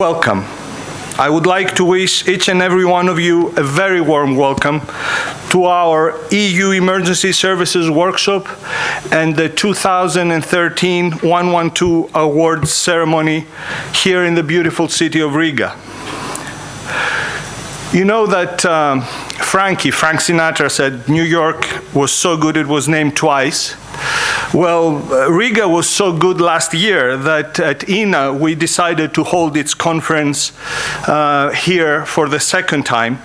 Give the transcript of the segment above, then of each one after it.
Welcome. I would like to wish each and every one of you a very warm welcome to our EU Emergency Services Workshop and the 2013 112 Awards ceremony here in the beautiful city of Riga. You know that Frank Sinatra said New York was so good it was named twice. Well, Riga was so good last year that at EENA we decided to hold its conference here for the second time.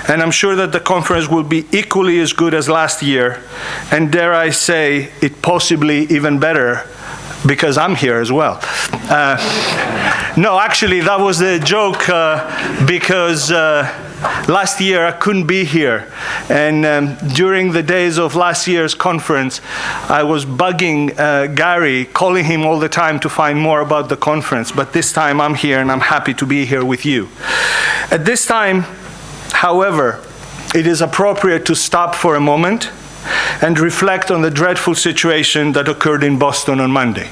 And I'm sure that the conference will be equally as good as last year, and dare I say, it possibly even better, because I'm here as well. No, actually, that was a joke because last year I couldn't be here. And during the days of last year's conference, I was bugging Gary, calling him all the time to find more about the conference. But this time I'm here and I'm happy to be here with you. At this time, however, it is appropriate to stop for a moment and reflect on the dreadful situation that occurred in Boston on Monday.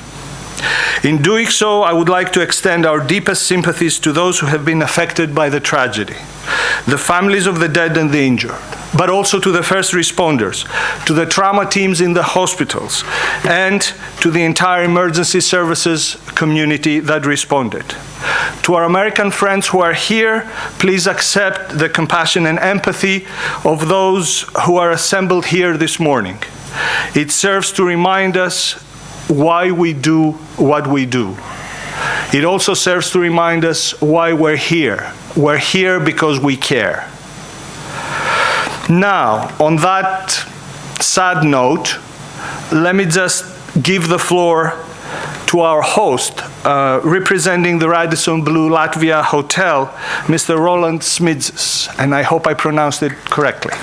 In doing so, I would like to extend our deepest sympathies to those who have been affected by the tragedy, the families of the dead and the injured, but also to the first responders, to the trauma teams in the hospitals, and to the entire emergency services community that responded. To our American friends who are here, please accept the compassion and empathy of those who are assembled here this morning. It serves to remind us why we do what we do. It also serves to remind us why we're here. We're here because we care. Now, on that sad note, let me just give the floor to our host, representing the Radisson Blu Latvia Hotel, Mr. Roland Smidzes, and I hope I pronounced it correctly.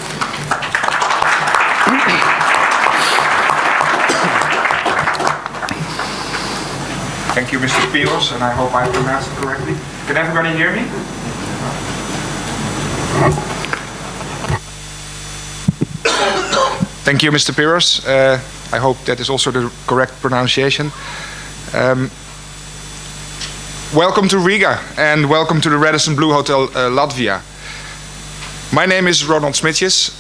Thank you, Mr. Piros, and I hope I pronounced it correctly. Can everybody hear me? Thank you, Mr. Piros. I hope that is also the correct pronunciation. Welcome to Riga, and welcome to the Radisson Blu Hotel Latvia. My name is Roland Smidzes.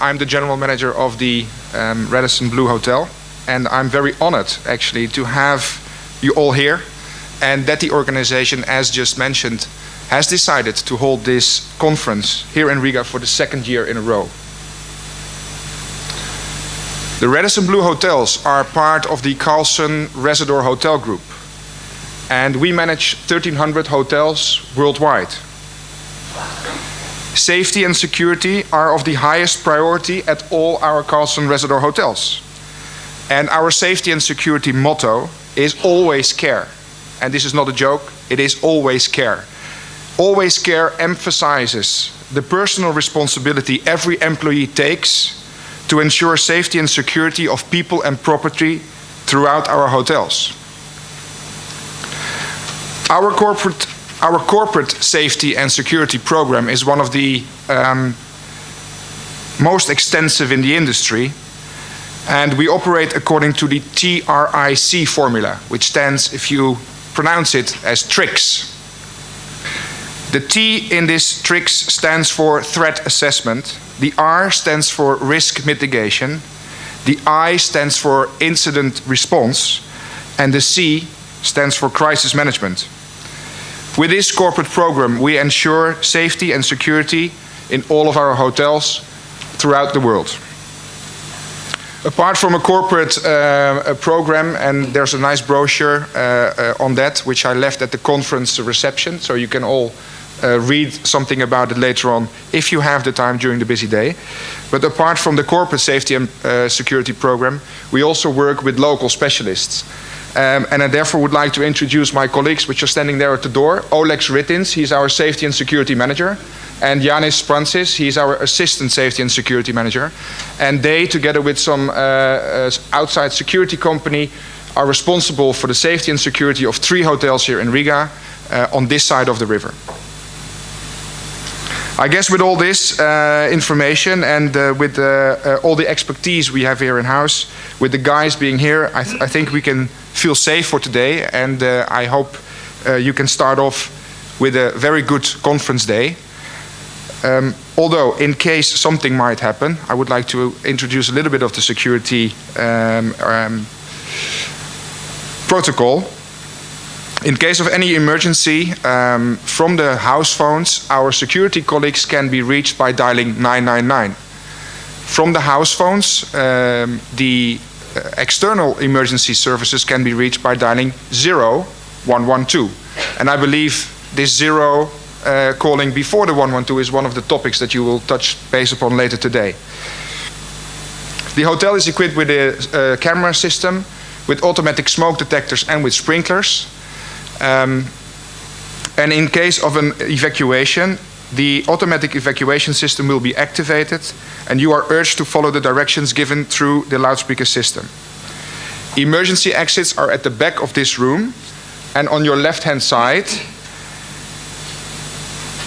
I'm the general manager of the Radisson Blu Hotel, and I'm very honored, actually, to have you all here, and that the organization, as just mentioned, has decided to hold this conference here in Riga for the second year in a row. The Radisson Blu Hotels are part of the Carlson Residor Hotel Group, and we manage 1,300 hotels worldwide. Safety and security are of the highest priority at all our Carlson Residor hotels. And our safety and security motto is always care. And this is not a joke, it is always care. Always care emphasizes the personal responsibility every employee takes to ensure safety and security of people and property throughout our hotels. Our corporate safety and security program is one of the most extensive in the industry, and we operate according to the TRIC formula, which stands, if you pronounce it, as TRICS. The T in this TRICS stands for threat assessment, the R stands for risk mitigation, the I stands for incident response, and the C stands for crisis management. With this corporate program, we ensure safety and security in all of our hotels throughout the world. Apart from a corporate program, and there's a nice brochure on that, which I left at the conference reception, so you can all read something about it later on if you have the time during the busy day. But apart from the corporate safety and security program, we also work with local specialists. And I therefore would like to introduce my colleagues, which are standing there at the door. Oleg Ritins, he's our safety and security manager. And Yanis Prancis, he's our assistant safety and security manager. And they, together with some outside security company, are responsible for the safety and security of 3 hotels here in Riga on this side of the river. I guess with all this information and with all the expertise we have here in-house, with the guys being here, I think we can feel safe for today, and I hope you can start off with a very good conference day. Although, in case something might happen, I would like to introduce a little bit of the security protocol. In case of any emergency, from the house phones, our security colleagues can be reached by dialing 999. From the house phones, the external emergency services can be reached by dialing 0112. And I believe this zero calling before the 112 is one of the topics that you will touch base upon later today. The hotel is equipped with a camera system, with automatic smoke detectors and with sprinklers. And in case of an evacuation, the automatic evacuation system will be activated, and you are urged to follow the directions given through the loudspeaker system. Emergency exits are at the back of this room and on your left-hand side.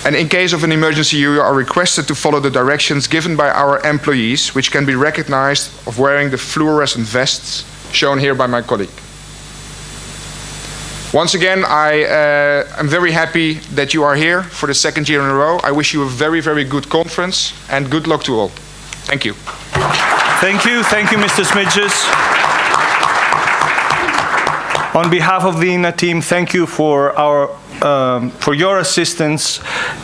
And in case of an emergency, you are requested to follow the directions given by our employees, which can be recognized of wearing the fluorescent vests shown here by my colleague. Once again, I'm very happy that you are here for the second year in a row. I wish you a very, very good conference, and good luck to all. Thank you. Thank you, Mr. Smidges. On behalf of the EENA team, thank you for your assistance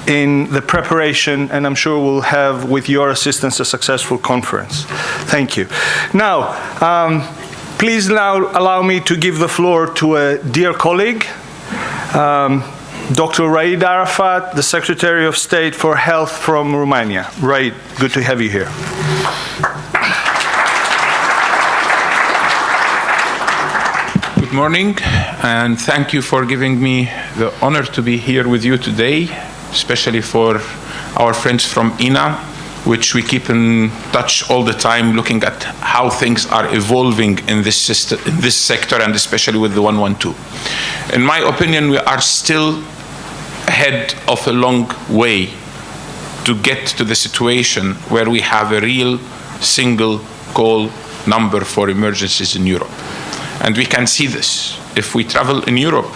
in the preparation, and I'm sure we'll have, with your assistance, a successful conference. Thank you. Now, please now allow me to give the floor to a dear colleague, Dr. Raed Arafat, the Secretary of State for Health from Romania. Raed, good to have you here. Good morning, and thank you for giving me the honor to be here with you today, especially for our friends from EENA, which we keep in touch all the time, looking at how things are evolving in this system, in this sector, and especially with the 112. In my opinion, we are still ahead of a long way to get to the situation where we have a real single call number for emergencies in Europe. And we can see this if we travel in Europe.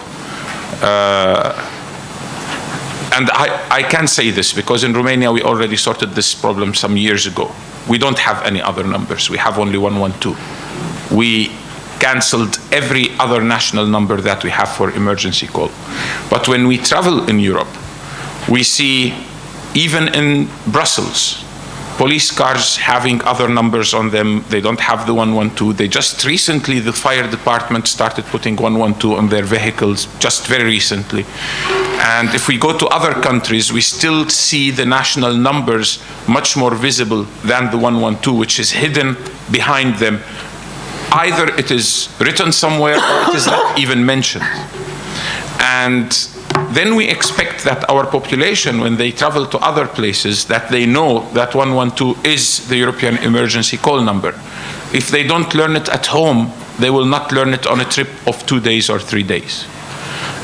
And I can say this because in Romania we already sorted this problem some years ago. We don't have any other numbers. We have only 112. We cancelled every other national number that we have for emergency call. But when we travel in Europe, we see, even in Brussels, police cars having other numbers on them. They don't have the 112. They just recently, the fire department started putting 112 on their vehicles, just very recently. And if we go to other countries, we still see the national numbers much more visible than the 112, which is hidden behind them. Either it is written somewhere or it is not even mentioned. And then we expect that our population, when they travel to other places, that they know that 112 is the European emergency call number. If they don't learn it at home, they will not learn it on a trip of 2 days or 3 days.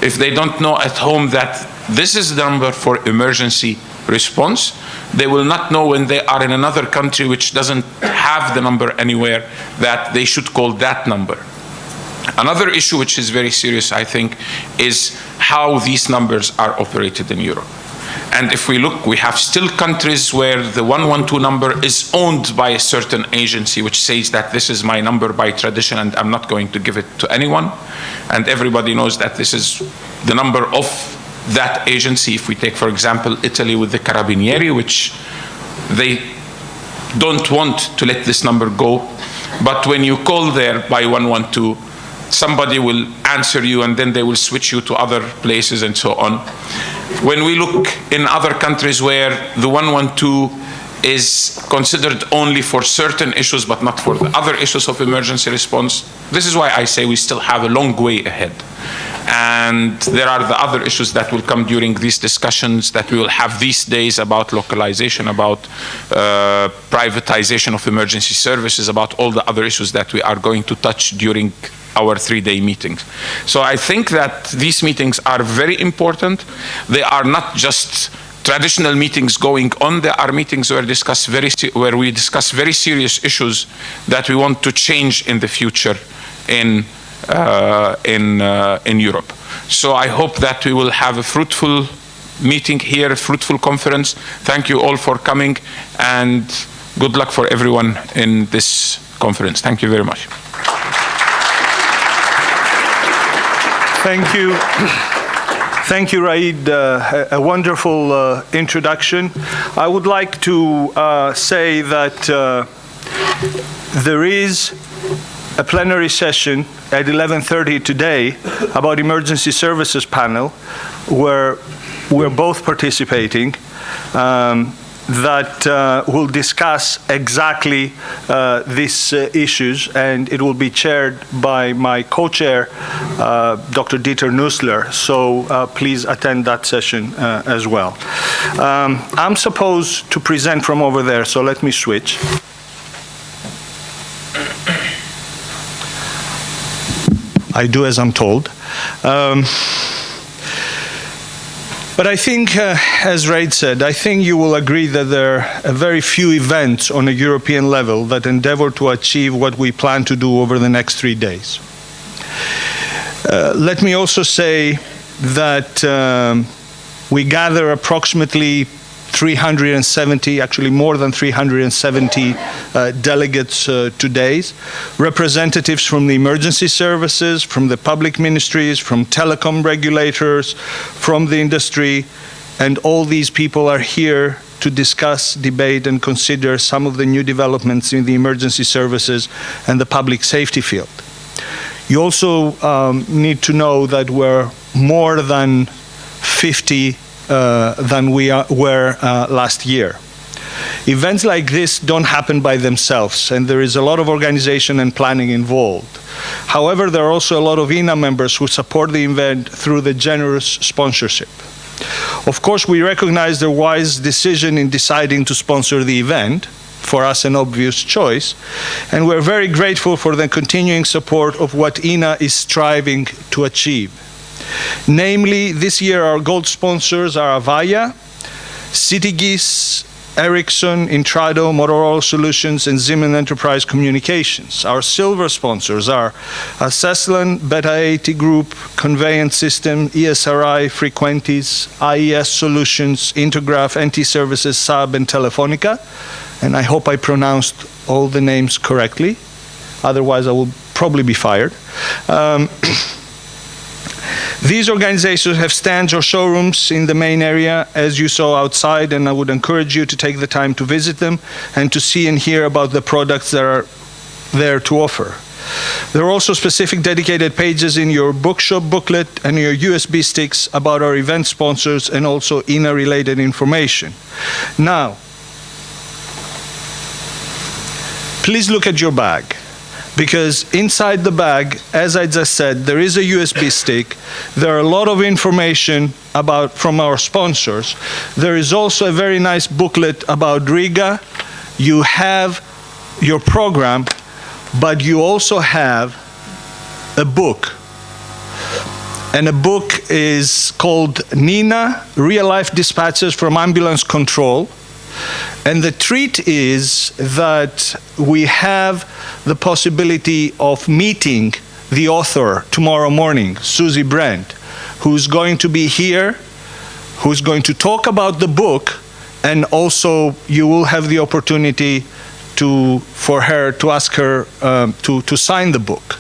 If they don't know at home that this is the number for emergency response, they will not know when they are in another country which doesn't have the number anywhere that they should call that number. Another issue which is very serious, I think, is how these numbers are operated in Europe. And if we look, we have still countries where the 112 number is owned by a certain agency which says that this is my number by tradition and I'm not going to give it to anyone. And everybody knows that this is the number of that agency. If we take, for example, Italy with the Carabinieri, which they don't want to let this number go. But when you call there by 112, somebody will answer you and then they will switch you to other places and so on. When we look in other countries where the 112 is considered only for certain issues but not for the other issues of emergency response, this is why I say we still have a long way ahead. And there are the other issues that will come during these discussions that we will have these days about localization, about privatization of emergency services, about all the other issues that we are going to touch during our 3-day meetings. So I think that these meetings are very important. They are not just traditional meetings going on. There are meetings where we discuss very serious issues that we want to change in the future in Europe. So I hope that we will have a fruitful meeting here, a fruitful conference. Thank you all for coming, and good luck for everyone in this conference. Thank you very much. Thank you. Thank you, Raid. A wonderful introduction. I would like to say that there is a plenary session at 11:30 today about emergency services panel, where we're both participating, that will discuss exactly these issues, and it will be chaired by my co-chair, Dr. Dieter Nussler. So please attend that session as well. I'm supposed to present from over there, so let me switch. I do as I'm told. But I think, as Raid said, I think you will agree that there are very few events on a European level that endeavor to achieve what we plan to do over the next 3 days. Let me also say that we gather approximately 370, actually more than 370 delegates today, representatives from the emergency services, from the public ministries, from telecom regulators, from the industry, and all these people are here to discuss, debate, and consider some of the new developments in the emergency services and the public safety field. You also need to know that we're more than 50 than we were last year. Events like this don't happen by themselves, and there is a lot of organization and planning involved. However, there are also a lot of EENA members who support the event through the generous sponsorship. Of course, we recognize the wise decision in deciding to sponsor the event, for us an obvious choice, and we're very grateful for the continuing support of what EENA is striving to achieve. Namely, this year our gold sponsors are Avaya, Citigis, Ericsson, Intrado, Motorola Solutions, and Siemens Enterprise Communications. Our silver sponsors are Seslan, Beta 80 Group, Conveyance System, ESRI, Frequentis, IES Solutions, Intergraph, NT Services, Saab, and Telefonica. And I hope I pronounced all the names correctly. Otherwise, I will probably be fired. These organizations have stands or showrooms in the main area, as you saw outside, and I would encourage you to take the time to visit them and to see and hear about the products that are there to offer. There are also specific dedicated pages in your bookshop booklet and your USB sticks about our event sponsors and also EENA-related information. Now, please look at your bag, because inside the bag, as I just said, there is a USB stick. There are a lot of information from our sponsors. There is also a very nice booklet about Riga. You have your program, but you also have a book. And a book is called EENA, Real Life Dispatches from Ambulance Control. And the treat is that we have the possibility of meeting the author tomorrow morning, Susie Brent, who's going to be here, who's going to talk about the book, and also you will have the opportunity for her to ask her to sign the book.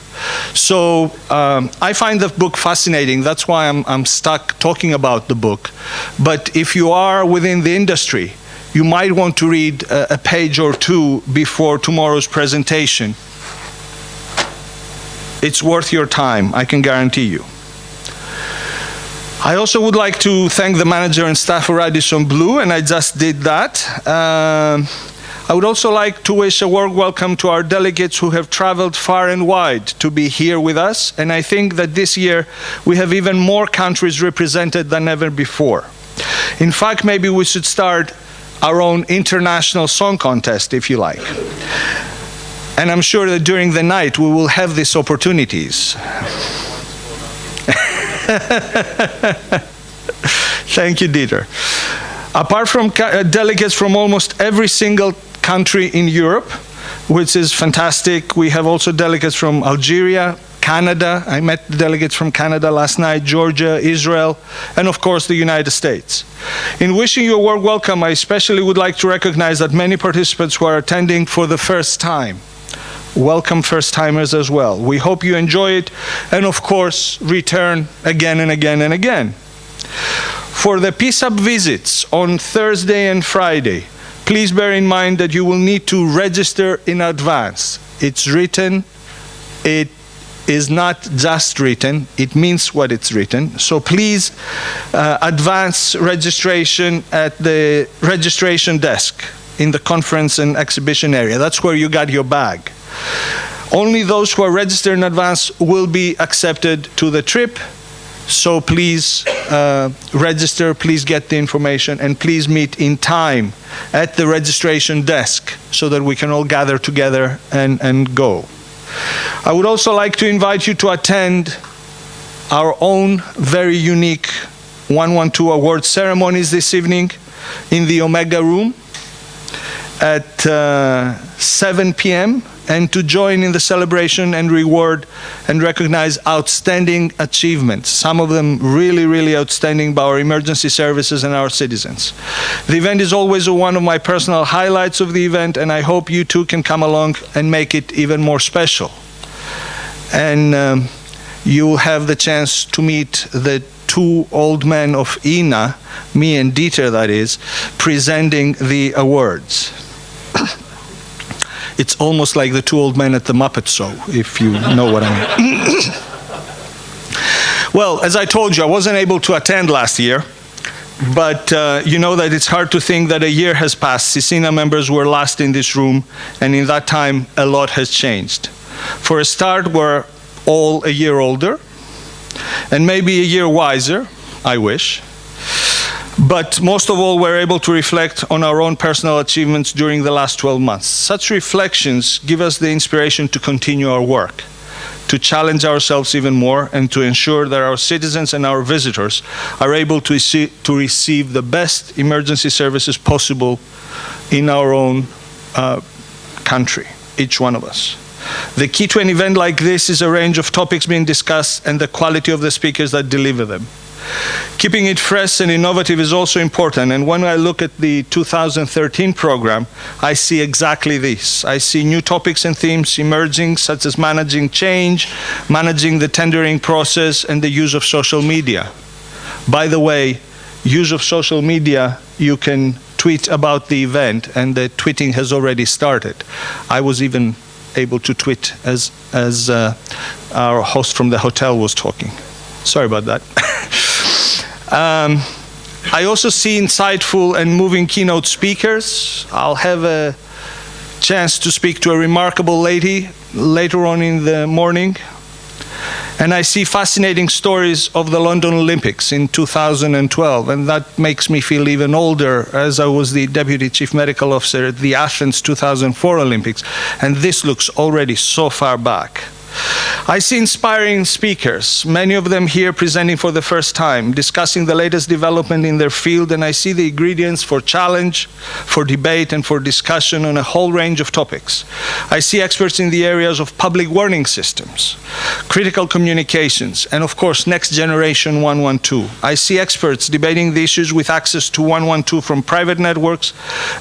So I find the book fascinating. That's why I'm stuck talking about the book. But if you are within the industry, you might want to read a page or two before tomorrow's presentation. It's worth your time, I can guarantee you. I also would like to thank the manager and staff of Radisson Blu, and I just did that. I would also like to wish a warm welcome to our delegates who have traveled far and wide to be here with us, and I think that this year we have even more countries represented than ever before. In fact, maybe we should start our own international song contest, if you like. And I'm sure that during the night we will have these opportunities. Thank you, Dieter. Apart from delegates from almost every single country in Europe, which is fantastic, we have also delegates from Algeria, Canada. I met the delegates from Canada last night, Georgia, Israel, and of course the United States. In wishing you a warm welcome, I especially would like to recognize that many participants who are attending for the first time. Welcome first-timers as well. We hope you enjoy it and of course return again and again and again. For the PSAP visits on Thursday and Friday, please bear in mind that you will need to register in advance. It's written, it is not just written, it means what it's written. So please advance registration at the registration desk in the conference and exhibition area. That's where you got your bag. Only those who are registered in advance will be accepted to the trip. So please register, please get the information, and please meet in time at the registration desk so that we can all gather together and go. I would also like to invite you to attend our own very unique 112 award ceremonies this evening in the Omega Room at 7 p.m. and to join in the celebration and reward and recognize outstanding achievements, some of them really, really outstanding by our emergency services and our citizens. The event is always one of my personal highlights of the event, and I hope you too can come along and make it even more special. And you will have the chance to meet the two old men of EENA, me and Dieter that is, presenting the awards. It's almost like the two old men at the Muppet Show, if you know what I mean. Well, as I told you, I wasn't able to attend last year, but you know that it's hard to think that a year has passed. EENA members were last in this room, and in that time, a lot has changed. For a start, we're all a year older, and maybe a year wiser, I wish. But most of all, we're able to reflect on our own personal achievements during the last 12 months. Such reflections give us the inspiration to continue our work, to challenge ourselves even more, and to ensure that our citizens and our visitors are able to receive the best emergency services possible in our own country, each one of us. The key to an event like this is a range of topics being discussed and the quality of the speakers that deliver them. Keeping it fresh and innovative is also important, and when I look at the 2013 program, I see exactly this. I see new topics and themes emerging, such as managing change, managing the tendering process, and the use of social media. By the way, use of social media, you can tweet about the event, and the tweeting has already started. I was even able to tweet as our host from the hotel was talking. Sorry about that. I also see insightful and moving keynote speakers. I'll have a chance to speak to a remarkable lady later on in the morning. And I see fascinating stories of the London Olympics in 2012, and that makes me feel even older, as I was the Deputy Chief Medical Officer at the Athens 2004 Olympics, and this looks already so far back. I see inspiring speakers, many of them here presenting for the first time, discussing the latest development in their field, and I see the ingredients for challenge, for debate, and for discussion on a whole range of topics. I see experts in the areas of public warning systems, critical communications, and of course, next generation 112. I see experts debating the issues with access to 112 from private networks,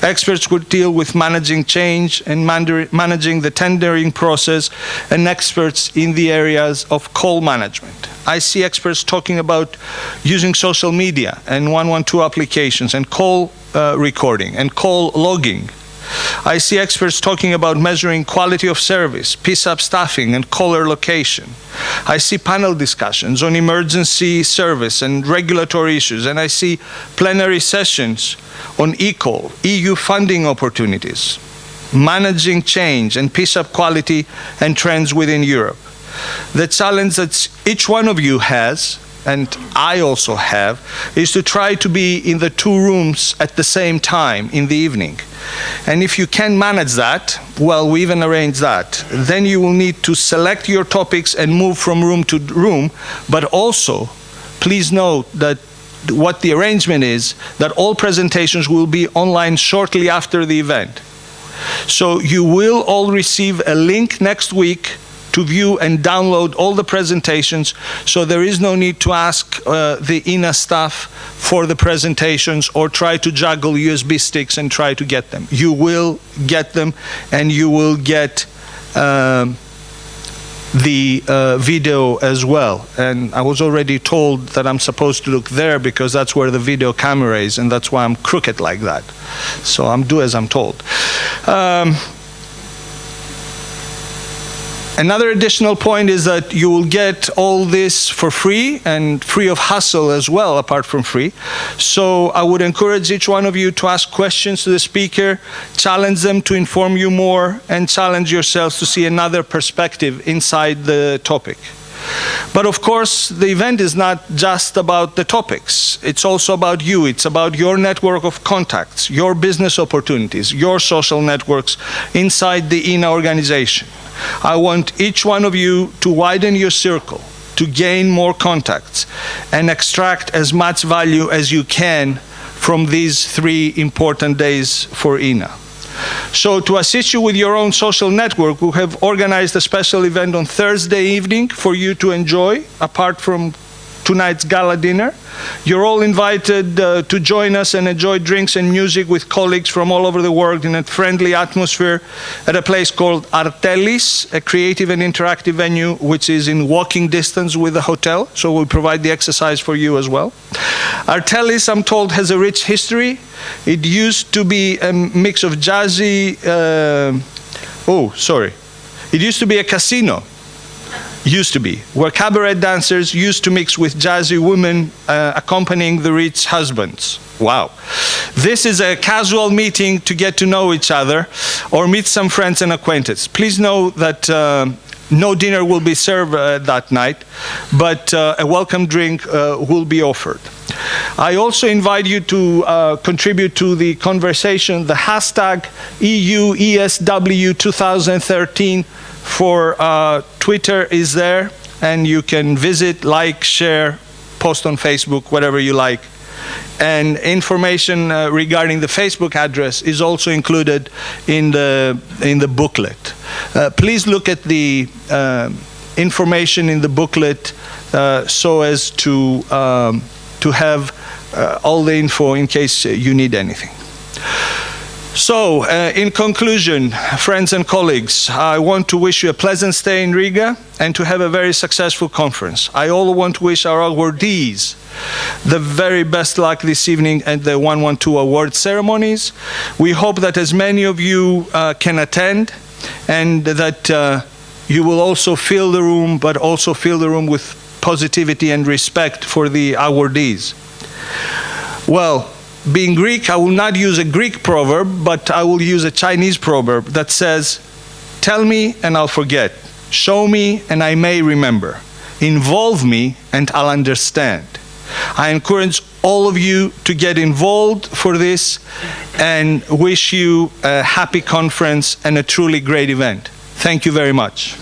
experts who deal with managing change and managing the tendering process, and experts in the areas of call management. I see experts talking about using social media and 112 applications and call recording and call logging. I see experts talking about measuring quality of service, PSAP staffing, and caller location. I see panel discussions on emergency service and regulatory issues, and I see plenary sessions on eCall, EU funding opportunities, managing change and PSAP quality and trends within Europe. The challenge that each one of you has, and I also have, is to try to be in the two rooms at the same time in the evening. And if you can manage that, well, we even arrange that. Then you will need to select your topics and move from room to room, but also, please note that what the arrangement is, that all presentations will be online shortly after the event. So you will all receive a link next week to view and download all the presentations, so there is no need to ask the ENA staff for the presentations or try to juggle USB sticks and try to get them. You will get them, and you will get the video as well. And I was already told that I'm supposed to look there because that's where the video camera is, and that's why I'm crooked like that. So I'm do as I'm told. Another additional point is that you will get all this for free and free of hassle as well, apart from free. So I would encourage each one of you to ask questions to the speaker, challenge them to inform you more, and challenge yourselves to see another perspective inside the topic. But of course, the event is not just about the topics. It's also about you. It's about your network of contacts, your business opportunities, your social networks inside the ENA organization. I want each one of you to widen your circle, to gain more contacts, and extract as much value as you can from these 3 important days for ENA. So to assist you with your own social network, we have organized a special event on Thursday evening for you to enjoy, apart from tonight's gala dinner. You're all invited to join us and enjoy drinks and music with colleagues from all over the world in a friendly atmosphere at a place called Artelis, a creative and interactive venue which is in walking distance with the hotel, so we'll provide the exercise for you as well. Artelis, I'm told, has a rich history. It used to be a mix of jazzy, it used to be a casino. Used to be, where cabaret dancers used to mix with jazzy women accompanying the rich husbands. Wow. This is a casual meeting to get to know each other or meet some friends and acquaintances. Please know that no dinner will be served that night, but a welcome drink will be offered. I also invite you to contribute to the conversation. The hashtag EUESW 2013 for Twitter is there, and you can visit, like, share, post on Facebook, whatever you like. And information regarding the Facebook address is also included in the booklet. Please look at the information in the booklet so as to have all the info in case you need anything. So, in conclusion, friends and colleagues, I want to wish you a pleasant stay in Riga and to have a very successful conference. I also want to wish our awardees the very best luck this evening at the 112 award ceremonies. We hope that as many of you can attend, and that you will also fill the room, but also fill the room with positivity and respect for the awardees. Well, being Greek, I will not use a Greek proverb, but I will use a Chinese proverb that says, tell me and I'll forget. Show me and I may remember. Involve me and I'll understand. I encourage all of you to get involved for this and wish you a happy conference and a truly great event. Thank you very much.